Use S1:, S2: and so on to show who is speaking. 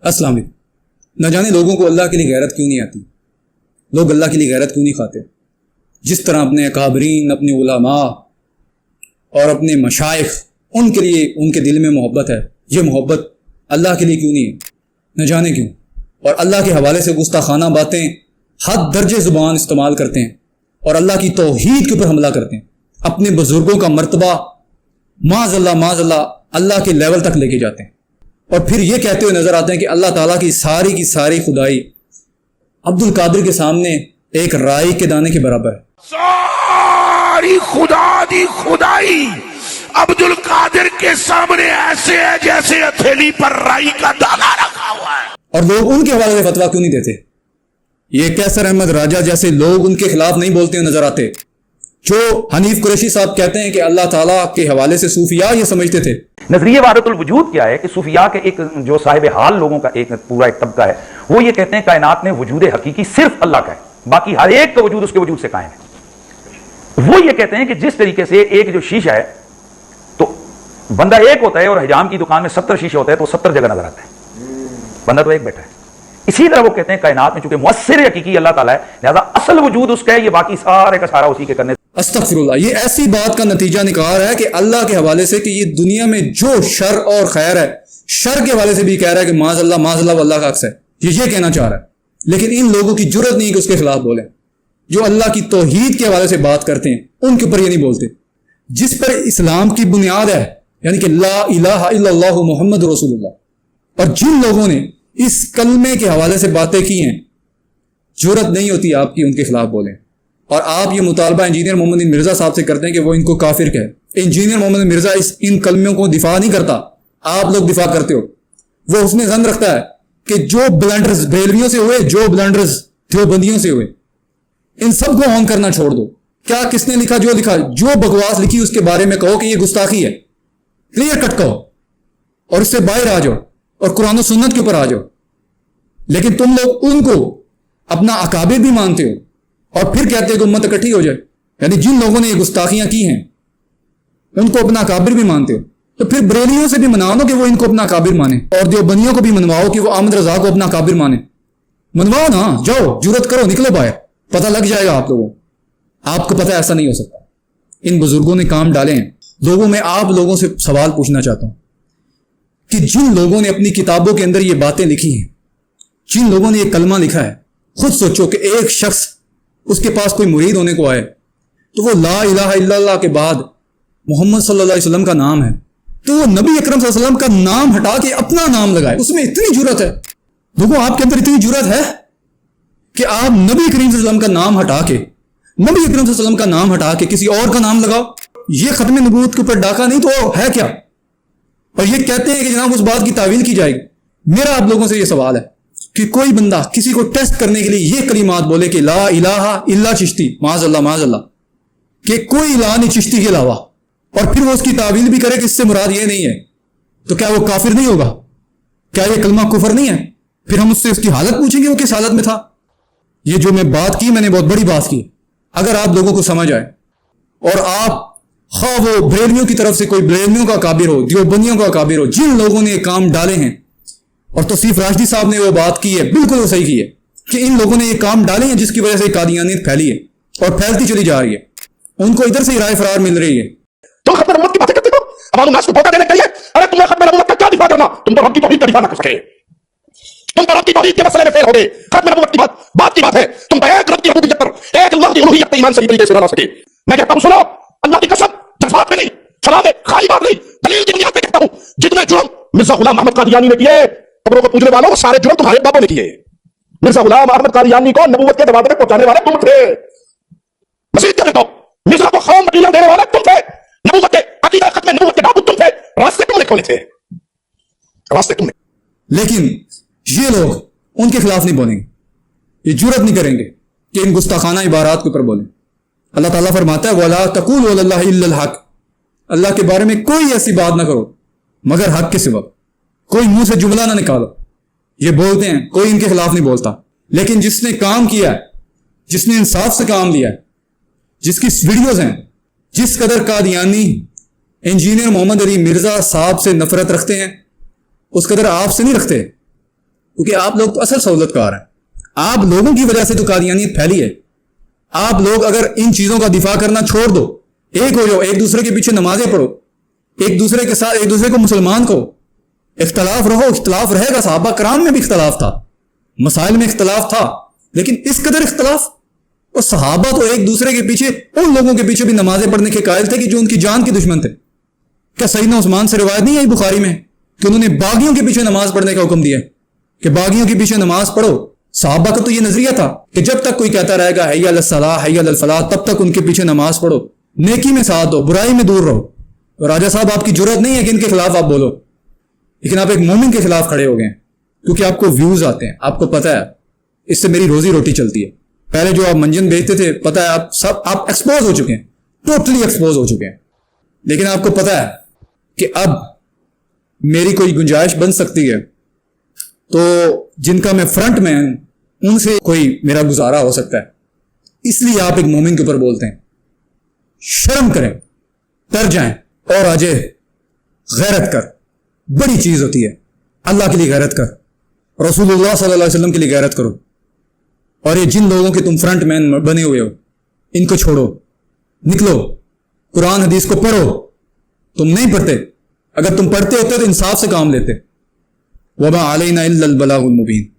S1: السلام علیکم۔ نہ جانے لوگوں کو اللہ کے لیے غیرت کیوں نہیں آتی، لوگ اللہ کے لیے غیرت کیوں نہیں کھاتے۔ جس طرح اپنے اکابرین، اپنے علماء اور اپنے مشائخ، ان کے لیے ان کے دل میں محبت ہے، یہ محبت اللہ کے لیے کیوں نہیں ہے، نہ جانے کیوں۔ اور اللہ کے حوالے سے گستاخانہ باتیں حد درجے زبان استعمال کرتے ہیں اور اللہ کی توحید کے اوپر حملہ کرتے ہیں، اپنے بزرگوں کا مرتبہ معاذ اللہ اللہ کے لیول تک لے کے جاتے ہیں، اور پھر یہ کہتے ہوئے نظر آتے ہیں کہ اللہ تعالیٰ کی ساری خدائی عبد القادر کے سامنے ایک رائی کے دانے کے برابر ہے۔
S2: ساری خدا دی خدائی عبد القادر کے سامنے ایسے ہے جیسے ہتھیلی پر رائی کا دانہ رکھا ہوا ہے۔
S1: اور لوگ ان کے حوالے سے فتویٰ کیوں نہیں دیتے؟ یہ کیسر احمد راجہ جیسے لوگ ان کے خلاف نہیں بولتے نظر آتے، جو حنیف قریشی صاحب کہتے ہیں کہ اللہ تعالیٰ کے حوالے سے صوفیاء یہ سمجھتے تھے۔
S3: نظریہ وحدت الوجود کیا ہے کہ صوفیاء کے ایک جو صاحب حال لوگوں کا ایک پورا ایک طبقہ ہے، وہ یہ کہتے ہیں کائنات میں وجود حقیقی صرف اللہ کا ہے، باقی ہر ایک کا وجود اس کے وجود سے قائم ہے۔ وہ یہ کہتے ہیں کہ جس طریقے سے ایک جو شیشہ ہے تو بندہ ایک ہوتا ہے اور حجام کی دکان میں 70 شیشے ہوتے ہیں تو 70 جگہ نظر آتا ہے، بندہ تو ایک بیٹھا ہے۔ اسی طرح وہ کہتے ہیں کائنات میں چونکہ مؤثر حقیقی اللہ تعالیٰ ہے، لہذا اصل وجود اس کا ہے، یہ باقی سارے کا سارا اسی کے کرنے۔
S1: استغفر اللہ، یہ ایسی بات کا نتیجہ نکال ہے کہ اللہ کے حوالے سے کہ یہ دنیا میں جو شر اور خیر ہے، شر کے حوالے سے بھی کہہ رہا ہے کہ معاذ اللہ واللہ کا عکس ہے، یہ کہنا چاہ رہا ہے۔ لیکن ان لوگوں کی جرت نہیں کہ اس کے خلاف بولیں، جو اللہ کی توحید کے حوالے سے بات کرتے ہیں ان کے اوپر یہ نہیں بولتے، جس پر اسلام کی بنیاد ہے، یعنی کہ لا الہ الا اللہ محمد رسول اللہ۔ اور جن لوگوں نے اس کلمے کے حوالے سے باتیں کی ہیں، جرت نہیں ہوتی آپ کی ان کے خلاف بولیں۔ اور آپ یہ مطالبہ انجینئر محمد مرزا صاحب سے کرتے ہیں کہ وہ ان کو کافر کہے۔ انجینئر محمد مرزا ان کلموں کو دفاع نہیں کرتا، آپ لوگ دفاع کرتے ہو۔ وہ اس میں ظن رکھتا ہے کہ جو بلنڈرز بریلویوں سے ہوئے، جو بلنڈرز دیوبندیوں سے ہوئے، ان سب کو آن کرنا چھوڑ دو۔ کیا کس نے لکھا؟ جو لکھا، جو بکواس لکھی اس کے بارے میں کہو کہ یہ گستاخی ہے، کلیئر کٹ کہو اور اس سے باہر آ جاؤ اور قرآن و سنت کے اوپر آ جاؤ۔ لیکن تم لوگ ان کو اپنا اکابر بھی مانتے ہو اور پھر کہتے ہیں کہ امت اکٹھی ہو جائے، یعنی جن لوگوں نے یہ گستاخیاں کی ہیں ان کو اپنا اکابر بھی مانتے ہو، تو پھر بریلیوں سے بھی منوا دو کہ وہ ان کو اپنا اکابر مانے، اور دیوبندیوں کو بھی منواؤ کہ وہ احمد رضا کو اپنا اکابر مانے۔ منواؤ نا، جاؤ جرت کرو، نکلو باہر، پتہ لگ جائے گا آپ لوگوں۔ آپ کو پتہ ایسا نہیں ہو سکتا۔ ان بزرگوں نے کام ڈالے ہیں۔ لوگوں میں آپ لوگوں سے سوال پوچھنا چاہتا ہوں کہ جن لوگوں نے اپنی کتابوں کے اندر یہ باتیں لکھی ہیں، جن لوگوں نے یہ کلمہ لکھا ہے، خود سوچو کہ ایک شخص اس کے پاس کوئی مرید ہونے کو آئے تو وہ لا الہ الا اللہ کے بعد محمد صلی اللہ علیہ وسلم کا نام ہے، تو وہ نبی اکرم صلی اللہ علیہ وسلم کا نام ہٹا کے اپنا نام لگائے۔ اس میں اتنی جرت ہے لوگوں، آپ کے اندر اتنی جرت ہے کہ آپ نبی کریم صلی اللہ علیہ وسلم کا نام ہٹا کے، نبی اکرم صلی اللہ علیہ وسلم کا نام ہٹا کے کسی اور کا نام لگاؤ۔ یہ ختم نبوت کے اوپر ڈاکہ نہیں تو ہے کیا؟ اور یہ کہتے ہیں کہ جناب اس بات کی تعویل کی جائے گی۔ میرا آپ لوگوں سے یہ سوال ہے کہ کوئی بندہ کسی کو ٹیسٹ کرنے کے لیے یہ کلمات بولے کہ لا الہ الا چشتی، معاذ اللہ، کہ کوئی الہ نہیں چشتی کے علاوہ، اور پھر وہ اس کی تعویل بھی کرے کہ اس سے مراد یہ نہیں ہے، تو کیا وہ کافر نہیں ہوگا؟ کیا یہ کلمہ کفر نہیں ہے؟ پھر ہم اس سے اس کی حالت پوچھیں گے وہ کس حالت میں تھا۔ یہ جو میں بات کی، میں نے بہت بڑی بات کی، اگر آپ لوگوں کو سمجھ آئے اور آپ خواہ وہ بریلویوں کی طرف سے کوئی بریلویوں کا کابر ہو، دیوبندیوں کا کابر ہو، جن لوگوں نے یہ کام ڈالے ہیں، اور توصیف راشدی صاحب نے وہ بات کی ہے، بالکل وہ صحیح کی ہے کہ ان لوگوں نے یہ کام ڈالے ہیں جس کی وجہ سے قادیانیت پھیلی ہے اور پھیلتی چلی جا رہی ہے، ان کو ادھر سے رائے فرار مل رہی ہے۔
S2: تم ختم نبوت کی باتیں کرتے ہو، عوام الناس کو دھوکہ دینے کے لیے۔ ارے تمہیں ختم نبوت کا کیا دفاع کرنا؟ تم تو رب کی توحید کا دفاع نہ کر سکے، تم تو رب کی توحید کے مسئلے میں فیل ہو گئے۔ ختم نبوت کی بات کی بات ہے، تم تو ایک رب کی ربوبیت پر، ایک اللہ کی الوہیت پر ایمان صحیح طریقے سے لا سکے۔ میں کہتا ہوں سنو، اللہ کی قسم، جذبات میں نہیں، سلام خالی بات نہیں، دلیل کی بنیاد پہ کہتا ہوں، جتنے جرم مرزا غلام احمد قادیانی نے کیے، خبروں کو پوچھنے والوں، وہ سارے جرم تمہارے بابوں نے کیے۔ مرزا غلام احمد قادیانی کو نبوت کے دروازے پہ پہنچانے والے تم تھے۔ مزید کہتا ہوں، مرزا کو قوم مٹیریل دینے والے تم تھے، نبوت کے عقیدہ ختم نبوت کے نابود تم تھے، راستے تم نے کھولے تھے، راستے تم نے۔
S1: لیکن یہ لوگ ان کے خلاف نہیں بولیں گے، یہ جرت نہیں کریں گے کہ ان گستاخانہ عبارات کے اوپر بولیں۔ اللہ تعالیٰ فرماتا ہے وَلَا تَقُولُوا عَلَى اللَّهِ إِلَّا الْحَقَّ، اللہ کے بارے میں کوئی ایسی بات نہ کرو مگر حق کے سوا، کوئی منہ سے جملہ نہ نکالو۔ یہ بولتے ہیں، کوئی ان کے خلاف نہیں بولتا، لیکن جس نے کام کیا ہے، جس نے انصاف سے کام لیا ہے، جس کی ویڈیوز ہیں، جس قدر قادیانی انجینئر محمد علی مرزا صاحب سے نفرت رکھتے ہیں اس قدر آپ سے نہیں رکھتے۔ کیونکہ آپ لوگ تو اصل سہولت کار ہیں. آپ لوگوں کی وجہ سے تو قادیانیت پھیلی ہے. آپ لوگ اگر ان چیزوں کا دفاع کرنا چھوڑ دو, ایک ہو جاؤ, ایک دوسرے کے پیچھے نمازیں پڑھو, ایک دوسرے کے ساتھ ایک دوسرے کو مسلمان کو, اختلاف رہو, اختلاف رہے گا. صحابہ کرام میں بھی اختلاف تھا, مسائل میں اختلاف تھا, لیکن اس قدر اختلاف, اور صحابہ تو ایک دوسرے کے پیچھے, ان لوگوں کے پیچھے بھی نمازیں پڑھنے کے قائل تھے کہ جو ان کی جان کے دشمن تھے. کیا سیدنا عثمان سے روایت نہیں آئی بخاری میں کہ انہوں نے باغیوں کے پیچھے نماز پڑھنے کا حکم دیا کہ باغیوں کے پیچھے نماز پڑھو؟ صحابہ کا تو یہ نظریہ تھا کہ جب تک کوئی کہتا رہے گا حی علی الصلاح حی علی الفلاح, تب تک ان کے پیچھے نماز پڑھو, نیکی میں ساتھ دو, برائی میں دور رہو. تو راجہ صاحب آپ کی جرت نہیں ہے کہ ان کے خلاف آپ بولو, لیکن آپ ایک مومن کے خلاف کھڑے ہو گئے ہیں کیونکہ آپ کو ویوز آتے ہیں, آپ کو پتہ ہے اس سے میری روزی روٹی چلتی ہے. پہلے جو آپ منجن بیچتے تھے, پتہ ہے آپ ایکسپوز ہو چکے ہیں, ٹوٹلی ایکسپوز ہو چکے ہیں. لیکن آپ کو پتہ ہے کہ اب میری کوئی گنجائش بن سکتی ہے تو جن کا میں فرنٹ میں ہوں ان سے کوئی میرا گزارا ہو سکتا ہے. اس لیے آپ ایک مومن کے اوپر بولتے ہیں. شرم کریں, ڈر جائیں اور آجے غیرت کر, بڑی چیز ہوتی ہے. اللہ کے لیے غیرت کر, رسول اللہ صلی اللہ علیہ وسلم کے لیے غیرت کرو. اور یہ جن لوگوں کے تم فرنٹ مین بنے ہوئے ہو, ان کو چھوڑو, نکلو, قرآن حدیث کو پڑھو. تم نہیں پڑھتے, اگر تم پڑھتے ہوتے تو انصاف سے کام لیتے. وما علینا الا البلاغ المبین.